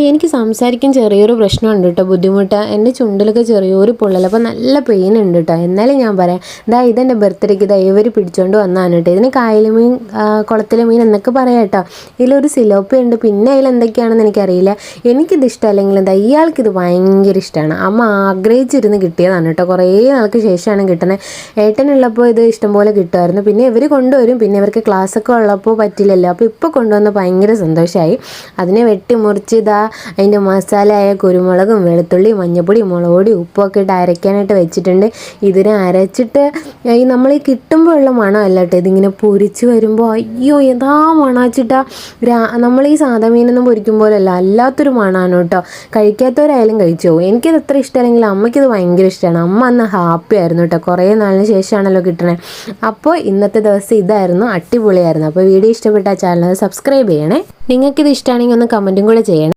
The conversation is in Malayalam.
എനിക്ക് സംസാരിക്കാൻ ചെറിയൊരു പ്രശ്നമുണ്ട് കേട്ടോ, ബുദ്ധിമുട്ട്. എൻ്റെ ചുണ്ടിലൊക്കെ ചെറിയൊരു പൊള്ളൽ, അപ്പോൾ നല്ല പെയിൻ ഉണ്ട് കേട്ടോ. എന്നാലും ഞാൻ പറയാം, ഇതെൻ്റെ ബർത്ത്ഡേക്ക് ഇവർ പിടിച്ചുകൊണ്ട് വന്നതാണ് കേട്ടോ. ഇതിന് കായൽ മീൻ, കുളത്തിലെ മീൻ എന്നൊക്കെ പറയാം കേട്ടോ. ഇതിലൊരു സിലോപ്പി ഉണ്ട്, പിന്നെ അതിലെന്തൊക്കെയാണെന്ന് എനിക്കറിയില്ല. എനിക്കിത് ഇഷ്ടമല്ലെങ്കിൽ ഇയാൾക്കിത് ഭയങ്കര ഇഷ്ടമാണ്. അമ്മ ആഗ്രഹിച്ചിരുന്ന് കിട്ടിയതാണ് കേട്ടോ, കുറേ നാൾക്ക് ശേഷമാണ് കിട്ടുന്നത്. ഏട്ടനുള്ളപ്പോൾ ഇത് ഇഷ്ടംപോലെ കിട്ടുമായിരുന്നു, പിന്നെ ഇവർ കൊണ്ടുവരും, പിന്നെ ഇവർക്ക് ക്ലാസ്സൊക്കെ ഉള്ളപ്പോൾ പറ്റില്ലല്ലോ. അപ്പോൾ ഇപ്പോൾ കൊണ്ടുവന്ന് ഭയങ്കര സന്തോഷമായി. അതിനെ വെട്ടിമുറിച്ച് അതിൻ്റെ മസാലയായ കുരുമുളകും വെളുത്തുള്ളി മഞ്ഞൾപ്പൊടി മുളക് പൊടി ഉപ്പൊക്കെ ഇട്ട് അരയ്ക്കാനായിട്ട് വെച്ചിട്ടുണ്ട്. ഇതിനെ അരച്ചിട്ട് നമ്മൾ ഈ കിട്ടുമ്പോൾ ഉള്ള മണമല്ല കേട്ടോ, ഇതിങ്ങനെ പൊരിച്ച് വരുമ്പോൾ അയ്യോ എന്താ മണാച്ചിട്ടാ. നമ്മൾ ഈ സാധാ മീനൊന്നും പൊരിക്കുമ്പോഴല്ല, അല്ലാത്തൊരു മണമാണ് കേട്ടോ. കഴിക്കാത്തവരായാലും കഴിച്ചു പോകും. എനിക്കത് അത്ര ഇഷ്ടമല്ലെങ്കിൽ അമ്മയ്ക്കത് ഭയങ്കര ഇഷ്ടമാണ്. അമ്മ അന്ന് ഹാപ്പി ആയിരുന്നു കേട്ടോ, കുറേ നാളിന് ശേഷമാണല്ലോ കിട്ടണേ. അപ്പോൾ ഇന്നത്തെ ദിവസം ഇതായിരുന്നു, അടിപൊളിയായിരുന്നു. അപ്പോൾ വീഡിയോ ഇഷ്ടപ്പെട്ട ചാനൽ സബ്സ്ക്രൈബ് ചെയ്യണേ. നിങ്ങൾക്കിത് ഇഷ്ടമാണെങ്കിൽ ഒന്ന് കമൻറ്റും കൂടെ ചെയ്യണം.